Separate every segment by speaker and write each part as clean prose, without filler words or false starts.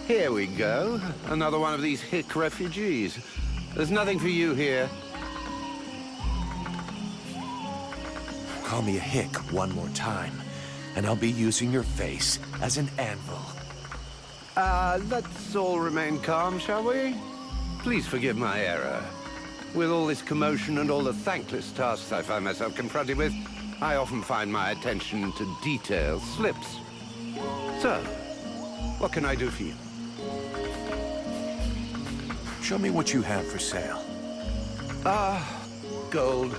Speaker 1: Here we go. Another one of these hick refugees. There's nothing for you here.
Speaker 2: Call me a hick one more time, and I'll be using your face as an anvil.
Speaker 1: Let's all remain calm, shall we? Please forgive my error. With all this commotion and all the thankless tasks I find myself confronted with, I often find my attention to detail slips. So, what can I do for you?
Speaker 2: Show me what you have for sale.
Speaker 1: Gold.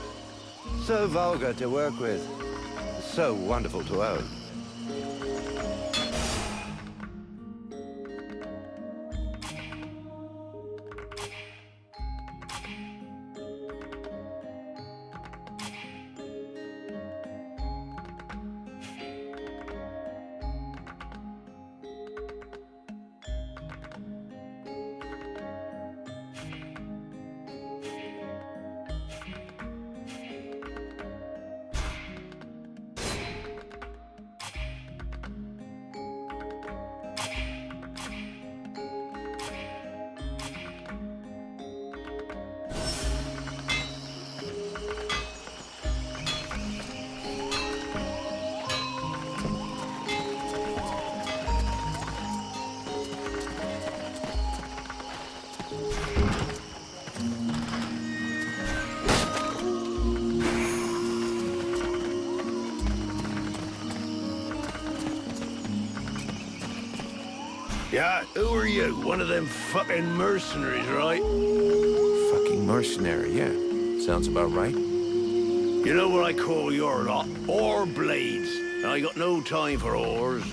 Speaker 1: So vulgar to work with. So wonderful to own.
Speaker 3: Yeah, who are you? One of them fucking mercenaries, right?
Speaker 2: Fucking mercenary, yeah. Sounds about right.
Speaker 3: You know what I call your lot? Ore blades. I got no time for ores.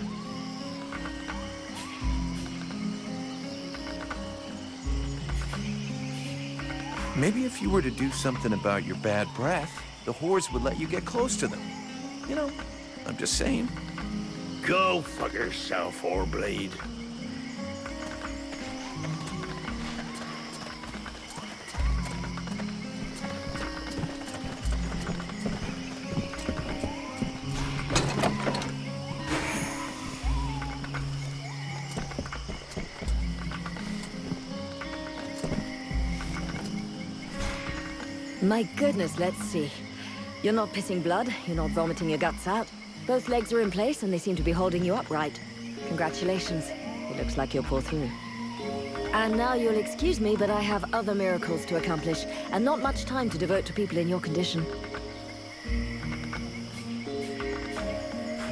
Speaker 2: Maybe if you were to do something about your bad breath, the whores would let you get close to them. You know, I'm just saying.
Speaker 3: Go fuck yourself, ore blade.
Speaker 4: My goodness, let's see. You're not pissing blood, you're not vomiting your guts out. Both legs are in place and they seem to be holding you upright. Congratulations. It looks like you'll pull through. And now you'll excuse me, but I have other miracles to accomplish, and not much time to devote to people in your condition.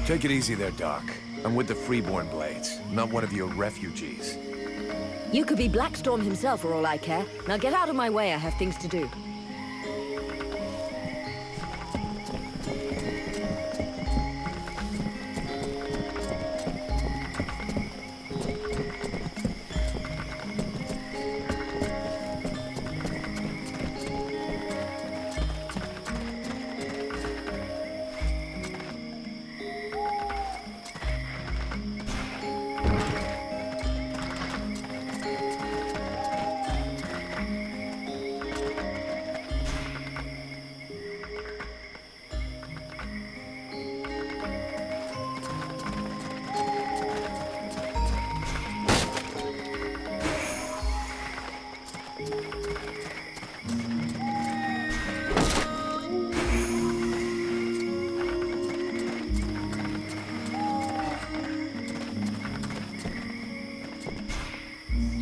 Speaker 2: Take it easy there, Doc. I'm with the Freeborn Blades, not one of your refugees.
Speaker 4: You could be Blackstorm himself for all I care. Now get out of my way, I have things to do.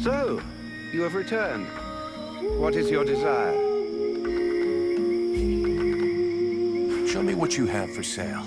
Speaker 1: So, you have returned. What is your desire?
Speaker 2: Show me what you have for sale.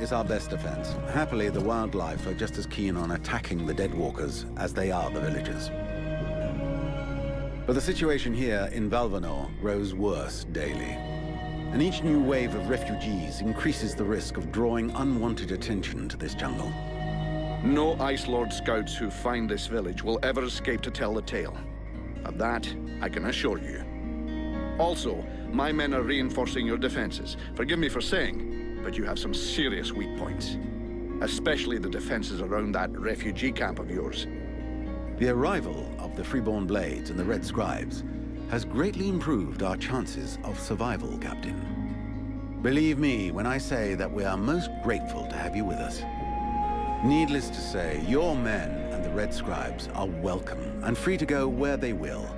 Speaker 5: Is our best defense. Happily, the wildlife are just as keen on attacking the deadwalkers as they are the villagers. But the situation here in Valvanor grows worse daily. And each new wave of refugees increases the risk of drawing unwanted attention to this jungle.
Speaker 6: No Ice Lord scouts who find this village will ever escape to tell the tale. Of that, I can assure you. Also, my men are reinforcing your defenses. Forgive me for saying, but you have some serious weak points. Especially the defenses around that refugee camp of yours.
Speaker 5: The arrival of the Freeborn Blades and the Red Scribes has greatly improved our chances of survival, Captain. Believe me when I say that we are most grateful to have you with us. Needless to say, your men and the Red Scribes are welcome and free to go where they will.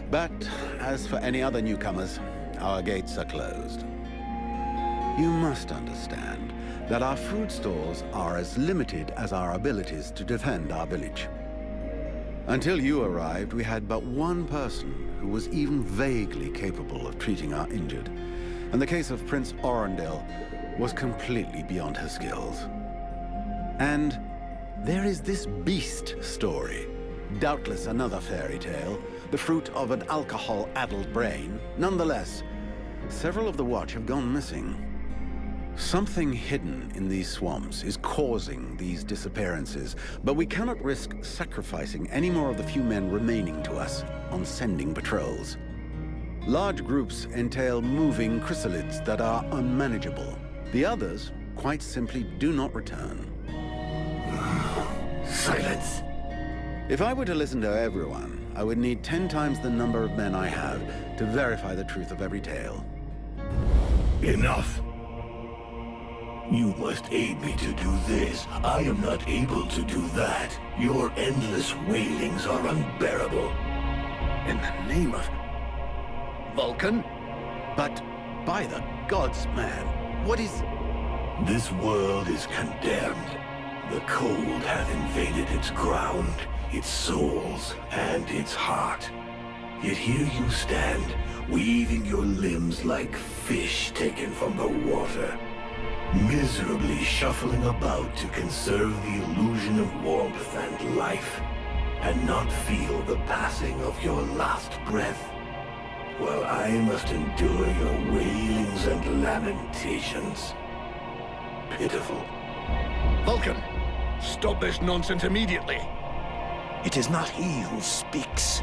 Speaker 5: But as for any other newcomers, our gates are closed. You must understand that our food stores are as limited as our abilities to defend our village. Until you arrived, we had but one person who was even vaguely capable of treating our injured, and the case of Prince Orendil was completely beyond her skills. And there is this beast story, doubtless another fairy tale, the fruit of an alcohol-addled brain. Nonetheless, several of the Watch have gone missing. Something hidden in these swamps is causing these disappearances, but we cannot risk sacrificing any more of the few men remaining to us on sending patrols. Large groups entail moving chrysalids that are unmanageable. The others, quite simply, do not return.
Speaker 3: Silence.
Speaker 5: If I were to listen to everyone, I would need 10 times the number of men I have to verify the truth of every tale.
Speaker 3: Enough. You must aid me to do this. I am not able to do that. Your endless wailings are unbearable.
Speaker 6: In the name of... Vulcan?
Speaker 5: But by the gods, man, what is...
Speaker 3: This world is condemned. The cold hath invaded its ground, its souls, and its heart. Yet here you stand, weaving your limbs like fish taken from the water. Miserably shuffling about to conserve the illusion of warmth and life, and not feel the passing of your last breath, while I must endure your wailings and lamentations. Pitiful.
Speaker 6: Vulcan! Stop this nonsense immediately!
Speaker 3: It is not he who speaks.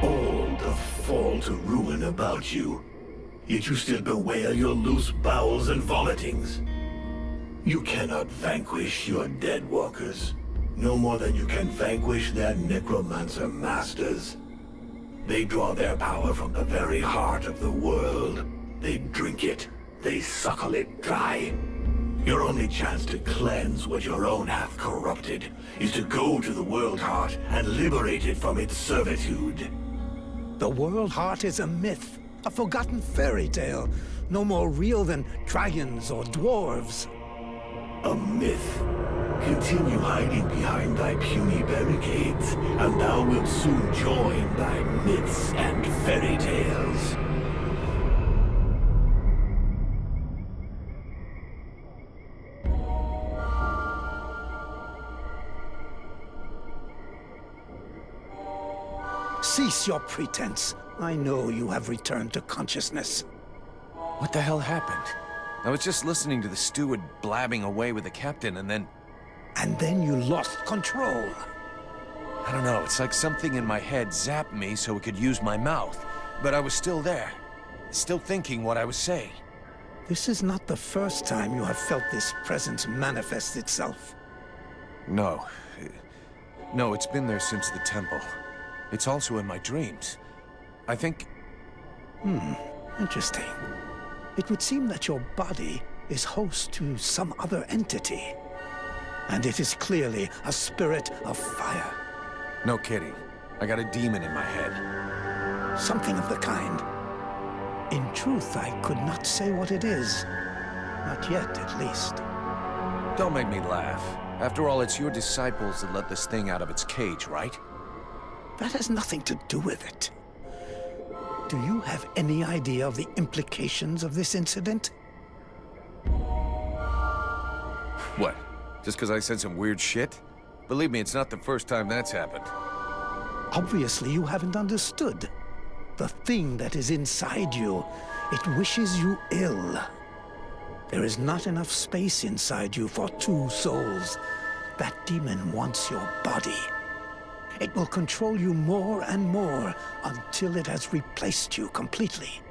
Speaker 3: All doth fall to ruin about you. Yet you still bewail your loose bowels and vomitings. You cannot vanquish your dead walkers, no more than you can vanquish their necromancer masters. They draw their power from the very heart of the world. They drink it, they suckle it dry. Your only chance to cleanse what your own hath corrupted is to go to the World Heart and liberate it from its servitude.
Speaker 7: The World Heart is a myth. A forgotten fairy tale, no more real than dragons or dwarves.
Speaker 3: A myth. Continue hiding behind thy puny barricades, and thou wilt soon join thy myths and fairy tales.
Speaker 7: Cease your pretense. I know you have returned to consciousness.
Speaker 2: What the hell happened? I was just listening to the steward blabbing away with the captain, and then...
Speaker 7: And then you lost control.
Speaker 2: I don't know, it's like something in my head zapped me so it could use my mouth. But I was still there, still thinking what I was saying.
Speaker 7: This is not the first time you have felt this presence manifest itself.
Speaker 2: No. No, it's been there since the temple. It's also in my dreams. I think...
Speaker 7: Interesting. It would seem that your body is host to some other entity. And it is clearly a spirit of fire.
Speaker 2: No kidding. I got a demon in my head.
Speaker 7: Something of the kind. In truth, I could not say what it is. Not yet, at least.
Speaker 2: Don't make me laugh. After all, it's your disciples that let this thing out of its cage, right?
Speaker 7: That has nothing to do with it. Do you have any idea of the implications of this incident?
Speaker 2: What? Just because I said some weird shit? Believe me, it's not the first time that's happened.
Speaker 7: Obviously, you haven't understood. The thing that is inside you, it wishes you ill. There is not enough space inside you for two souls. That demon wants your body. It will control you more and more until it has replaced you completely.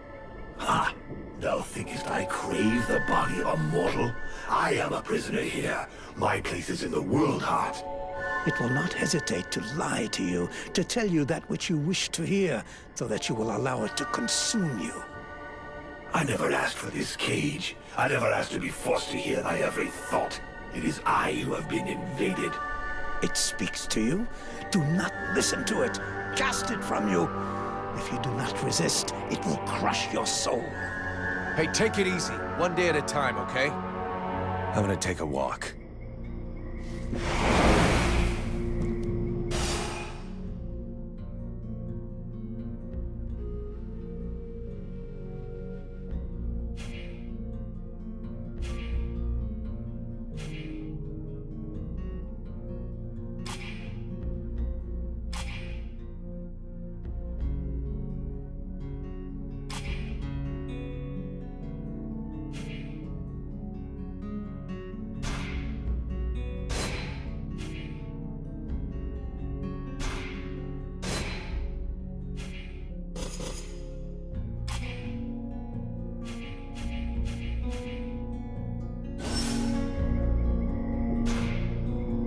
Speaker 3: Ha! Thou thinkest I crave the body of a mortal? I am a prisoner here. My place is in the world heart.
Speaker 7: It will not hesitate to lie to you, to tell you that which you wish to hear, so that you will allow it to consume you.
Speaker 3: I never asked for this cage. I never asked to be forced to hear thy every thought. It is I who have been invaded.
Speaker 7: It speaks to you. Do not listen to it. Cast it from you. If you do not resist, it will crush your soul.
Speaker 2: Hey, take it easy. One day at a time, okay? I'm gonna take a walk.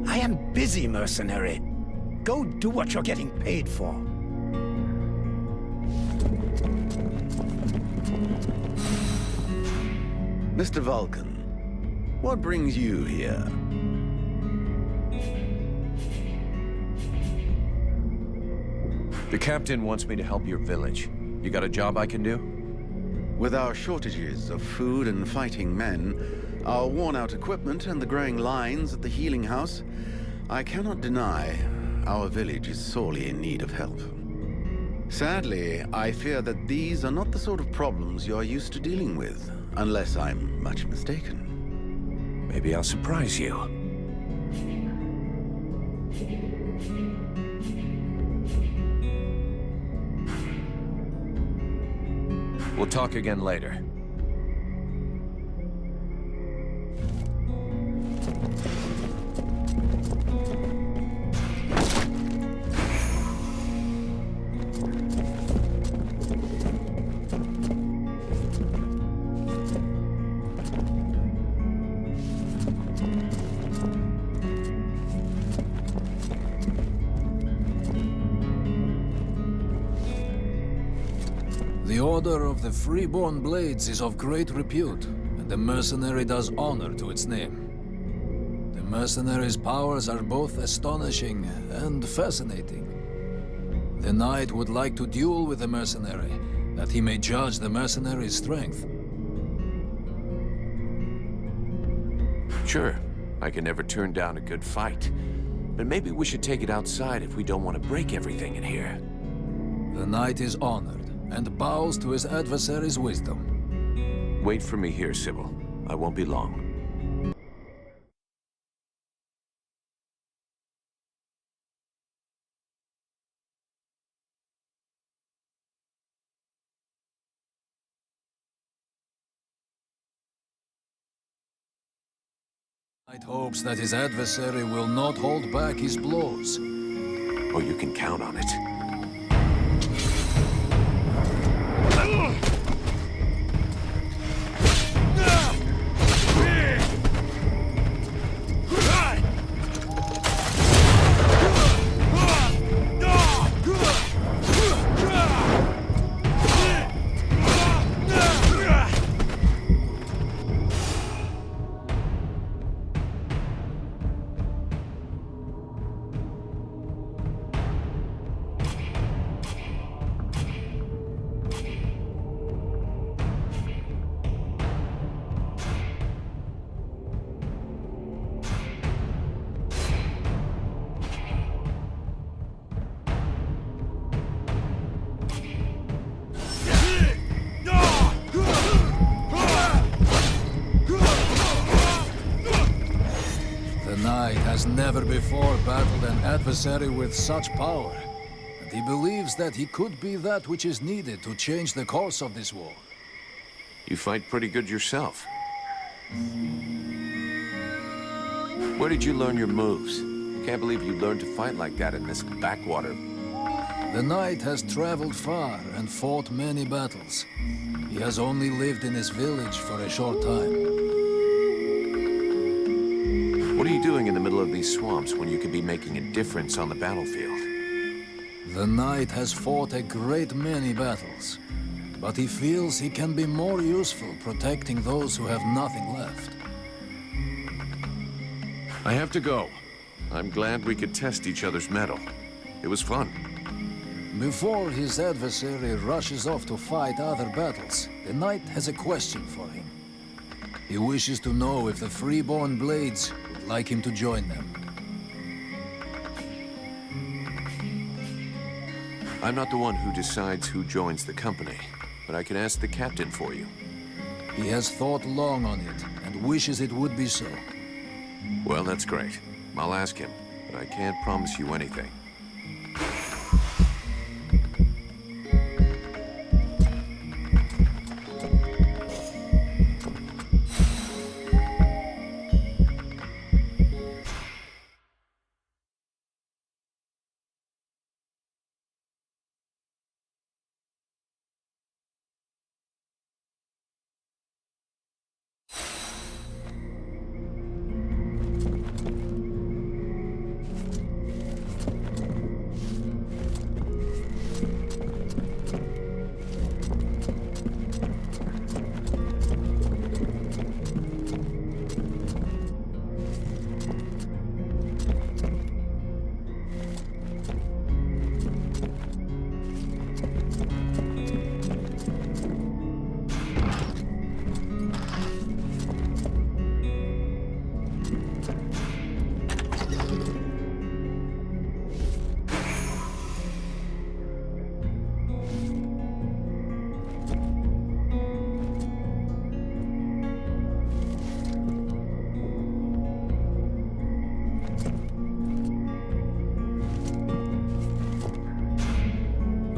Speaker 7: I am busy, mercenary. Go do what you're getting paid for.
Speaker 5: Mr. Vulcan, what brings you here?
Speaker 2: The captain wants me to help your village. You got a job I can do?
Speaker 5: With our shortages of food and fighting men, our worn-out equipment and the growing lines at the healing house, I cannot deny our village is sorely in need of help. Sadly, I fear that these are not the sort of problems you're used to dealing with, unless I'm much mistaken.
Speaker 2: Maybe I'll surprise you. We'll talk again later.
Speaker 8: The Order of the Freeborn Blades is of great repute, and the mercenary does honor to its name. The mercenary's powers are both astonishing and fascinating. The knight would like to duel with the mercenary, that he may judge the mercenary's strength.
Speaker 2: Sure, I can never turn down a good fight. But maybe we should take it outside if we don't want to break everything in here.
Speaker 8: The knight is honored, and bows to his adversary's wisdom.
Speaker 2: Wait for me here, Sybil. I won't be long.
Speaker 8: Knight hopes that his adversary will not hold back his blows.
Speaker 2: Oh, you can count on it.
Speaker 8: has never before battled an adversary with such power, and he believes that he could be that which is needed to change the course of this war.
Speaker 2: You fight pretty good yourself. Where did you learn your moves? Can't believe you learned to fight like that in this backwater.
Speaker 8: The knight has traveled far and fought many battles. He has only lived in his village for a short time.
Speaker 2: What are you doing in the middle of these swamps when you could be making a difference on the battlefield?
Speaker 8: The knight has fought a great many battles, but he feels he can be more useful protecting those who have nothing left.
Speaker 2: I have to go. I'm glad we could test each other's mettle. It was fun.
Speaker 8: Before his adversary rushes off to fight other battles, the knight has a question for him. He wishes to know if the Freeborn Blades would like him to join them.
Speaker 2: I'm not the one who decides who joins the company, but I can ask the captain for you.
Speaker 8: He has thought long on it, and wishes it would be so.
Speaker 2: Well, that's great. I'll ask him, but I can't promise you anything.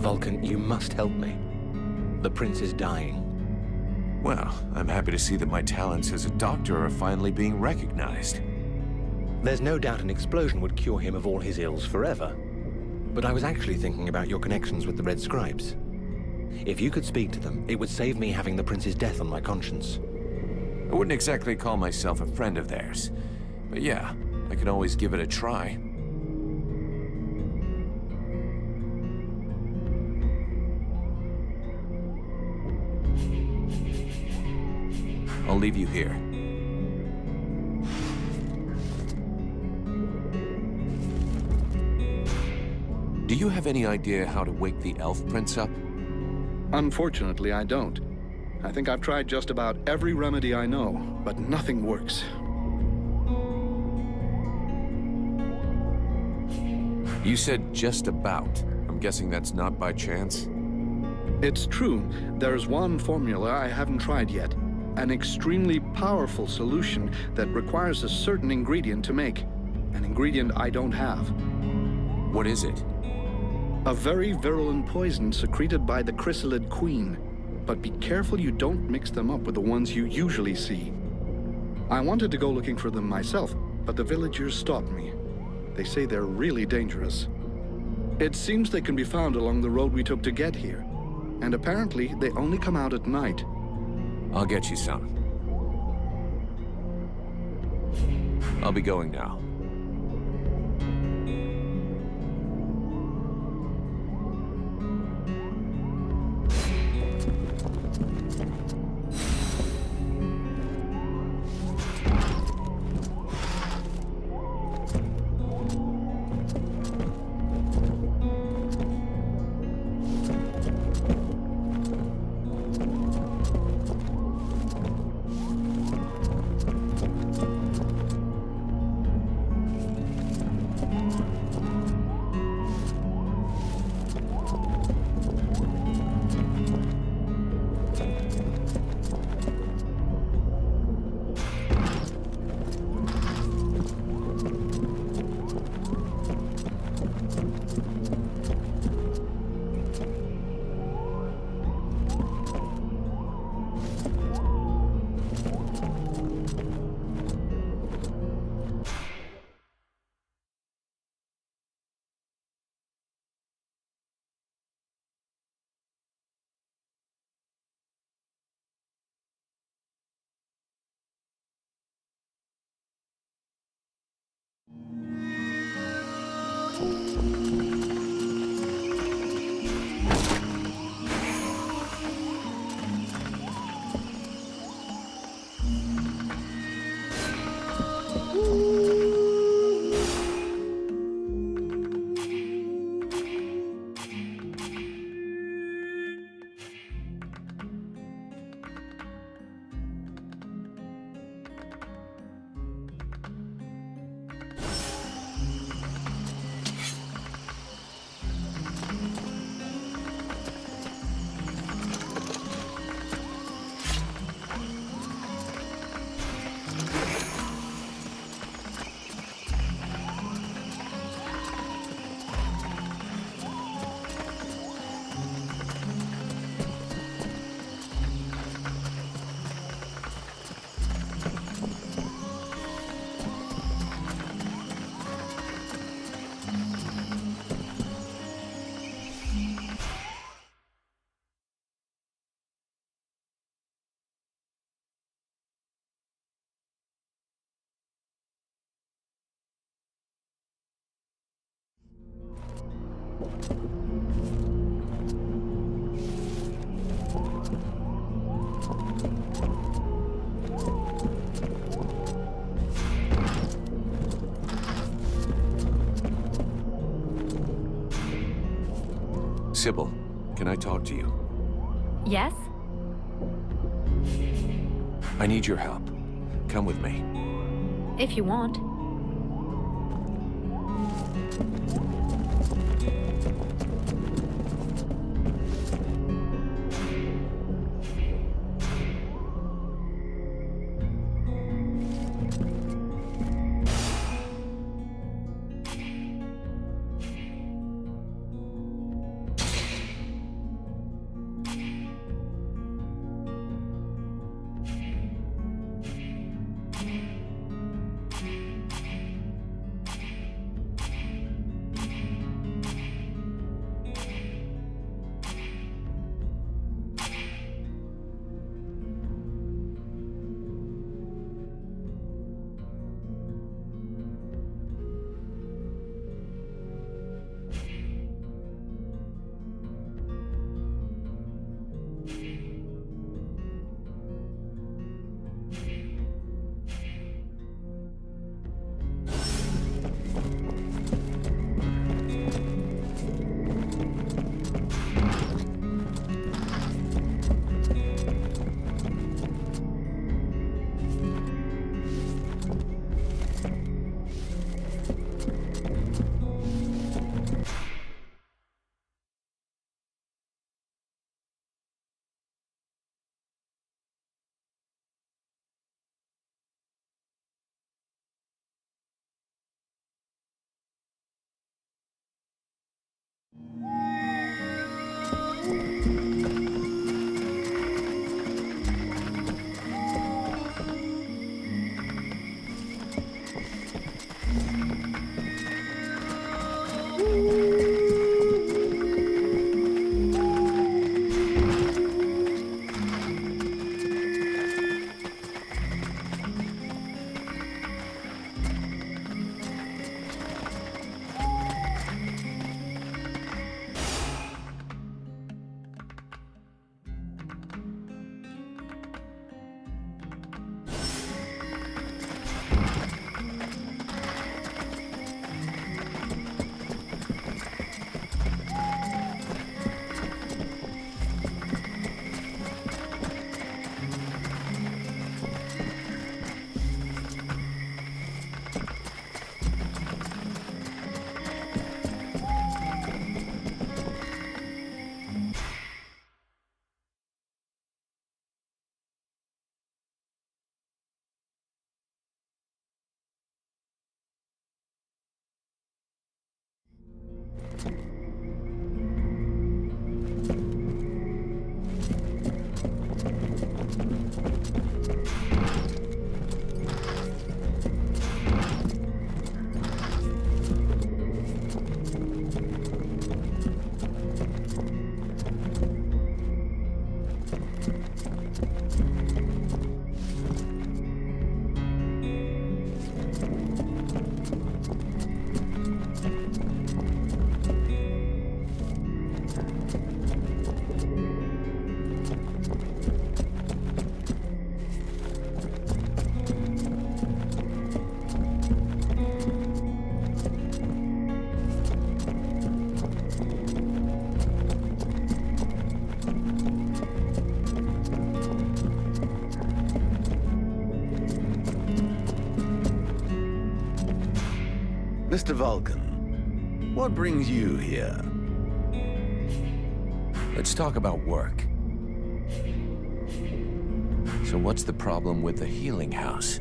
Speaker 9: Vulcan, you must help me. The prince is dying.
Speaker 2: Well, I'm happy to see that my talents as a doctor are finally being recognized.
Speaker 9: There's no doubt an explosion would cure him of all his ills forever. But I was actually thinking about your connections with the Red Scribes. If you could speak to them, it would save me having the prince's death on my conscience.
Speaker 2: I wouldn't exactly call myself a friend of theirs. But yeah, I can always give it a try. I'll leave you here. Do you have any idea how to wake the elf prince up?
Speaker 6: Unfortunately, I don't. I think I've tried just about every remedy I know, but nothing works.
Speaker 2: You said just about. I'm guessing that's not by chance?
Speaker 6: It's true. There's one formula I haven't tried yet. An extremely powerful solution that requires a certain ingredient to make. An ingredient I don't have.
Speaker 2: What is it?
Speaker 6: A very virulent poison secreted by the chrysalid queen. But be careful you don't mix them up with the ones you usually see. I wanted to go looking for them myself, but the villagers stopped me. They say they're really dangerous. It seems they can be found along the road we took to get here. And apparently, they only come out at night.
Speaker 2: I'll get you some. I'll be going now. Sybil, can I talk to you?
Speaker 10: Yes?
Speaker 2: I need your help. Come with me.
Speaker 10: If you want.
Speaker 5: Mr. Vulcan, what brings you here?
Speaker 2: Let's talk about work. So what's the problem with the healing house?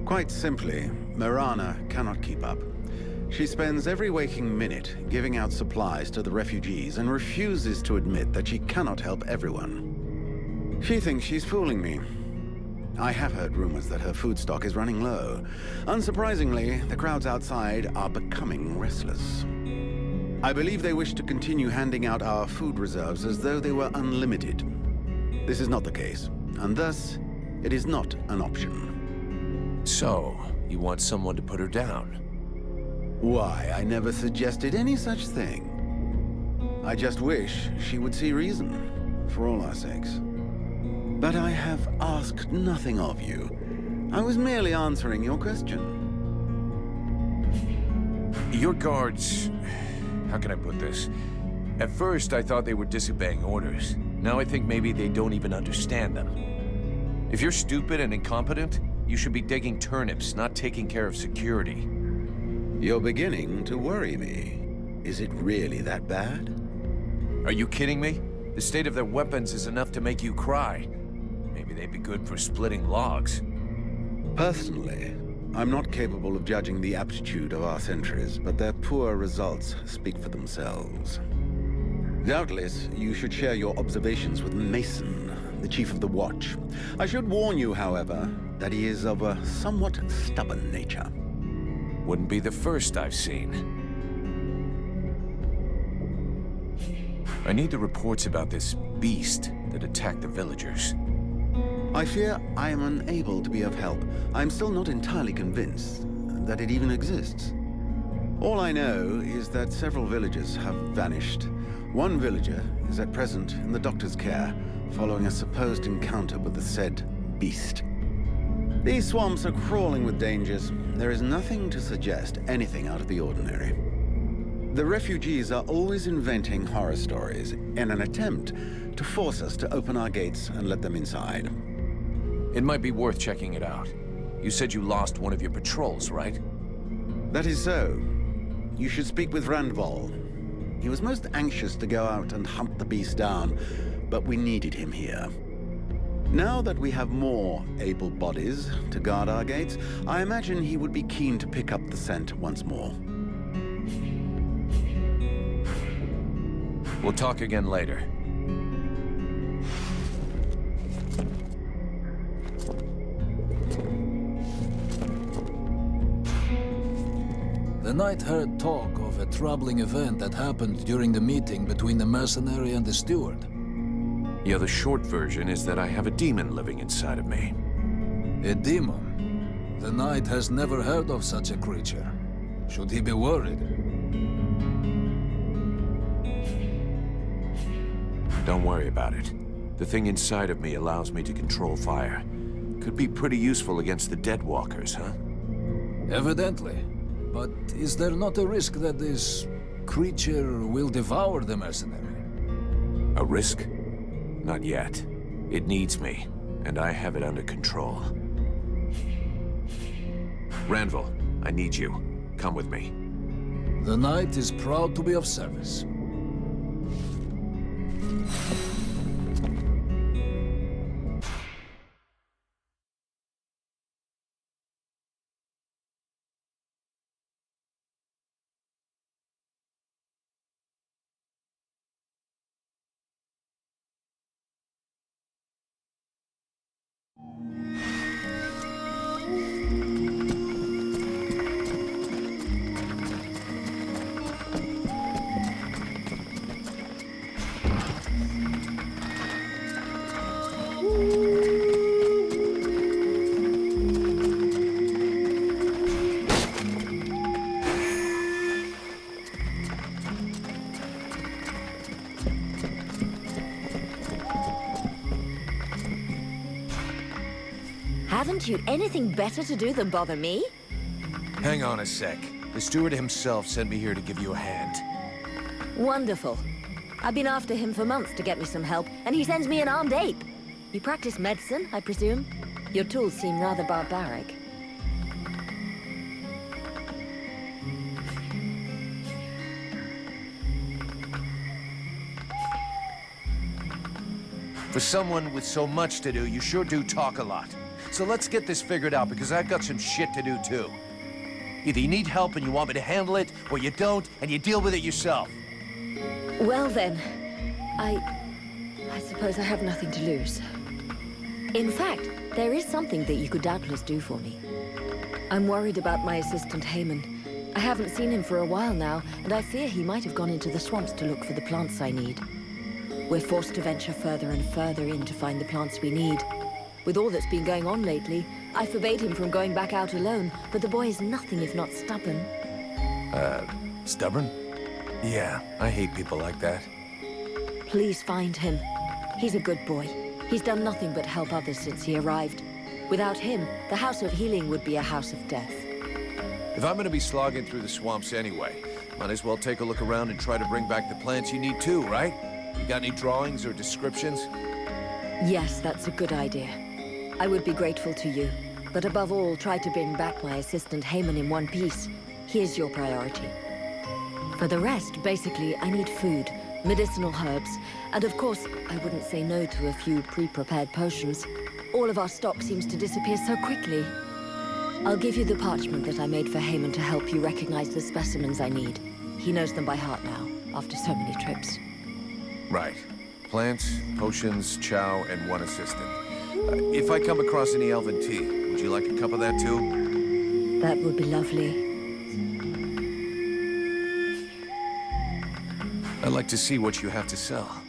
Speaker 5: Quite simply, Mirana cannot keep up. She spends every waking minute giving out supplies to the refugees and refuses to admit that she cannot help everyone. She thinks she's fooling me. I have heard rumors that her food stock is running low. Unsurprisingly, the crowds outside are becoming restless. I believe they wish to continue handing out our food reserves as though they were unlimited. This is not the case, and thus, it is not an option.
Speaker 2: So, you want someone to put her down?
Speaker 5: Why, I never suggested any such thing. I just wish she would see reason, for all our sakes. But I have asked nothing of you. I was merely answering your question.
Speaker 2: Your guards... how can I put this? At first, I thought they were disobeying orders. Now I think maybe they don't even understand them. If you're stupid and incompetent, you should be digging turnips, not taking care of security.
Speaker 5: You're beginning to worry me. Is it really that bad?
Speaker 2: Are you kidding me? The state of their weapons is enough to make you cry. Maybe they'd be good for splitting logs.
Speaker 5: Personally, I'm not capable of judging the aptitude of our sentries, but their poor results speak for themselves. Doubtless, you should share your observations with Mason, the chief of the watch. I should warn you, however, that he is of a somewhat stubborn nature.
Speaker 2: Wouldn't be the first I've seen. I need the reports about this beast that attacked the villagers.
Speaker 5: I fear I am unable to be of help. I'm still not entirely convinced that it even exists. All I know is that several villagers have vanished. One villager is at present in the doctor's care, following a supposed encounter with the said beast. These swamps are crawling with dangers. There is nothing to suggest anything out of the ordinary. The refugees are always inventing horror stories in an attempt to force us to open our gates and let them inside.
Speaker 2: It might be worth checking it out. You said you lost one of your patrols, right?
Speaker 5: That is so. You should speak with Randval. He was most anxious to go out and hunt the beast down, but we needed him here. Now that we have more able bodies to guard our gates, I imagine he would be keen to pick up the scent once more.
Speaker 2: We'll talk again later.
Speaker 8: The knight heard talk of a troubling event that happened during the meeting between the mercenary and the steward.
Speaker 2: Yeah, the short version is that I have a demon living inside of me.
Speaker 8: A demon? The knight has never heard of such a creature. Should he be worried?
Speaker 2: Don't worry about it. The thing inside of me allows me to control fire. Could be pretty useful against the Deadwalkers, huh?
Speaker 8: Evidently. But is there not a risk that this creature will devour the mercenary?
Speaker 2: A risk? Not yet. It needs me, and I have it under control. Randval, I need you. Come with me.
Speaker 8: The knight is proud to be of service.
Speaker 4: Haven't you anything better to do than bother me?
Speaker 2: Hang on a sec. The steward himself sent me here to give you a hand.
Speaker 4: Wonderful. I've been after him for months to get me some help, and he sends me an armed ape. You practice medicine, I presume? Your tools seem rather barbaric.
Speaker 2: For someone with so much to do, you sure do talk a lot. So let's get this figured out, because I've got some shit to do too. Either you need help and you want me to handle it, or you don't, and you deal with it yourself.
Speaker 4: Well then, I suppose I have nothing to lose. In fact, there is something that you could doubtless do for me. I'm worried about my assistant Haman. I haven't seen him for a while now, and I fear he might have gone into the swamps to look for the plants I need. We're forced to venture further and further in to find the plants we need. With all that's been going on lately, I forbade him from going back out alone, but the boy is nothing if not stubborn.
Speaker 2: Stubborn? Yeah, I hate people like that.
Speaker 4: Please find him. He's a good boy. He's done nothing but help others since he arrived. Without him, the House of Healing would be a house of death.
Speaker 2: If I'm gonna be slogging through the swamps anyway, Might as well take a look around and try to bring back the plants you need too, right? You got any drawings or descriptions?
Speaker 4: Yes, that's a good idea. I would be grateful to you. But above all, try to bring back my assistant Haman in one piece. He is your priority. For the rest, basically, I need food, medicinal herbs, and of course, I wouldn't say no to a few pre-prepared potions. All of our stock seems to disappear so quickly. I'll give you the parchment that I made for Haman to help you recognize the specimens I need. He knows them by heart now, after so many trips.
Speaker 2: Right. Plants, potions, chow, and one assistant. If I come across any elven tea, would you like a cup of that too?
Speaker 4: That would be lovely.
Speaker 2: I'd like to see what you have to sell.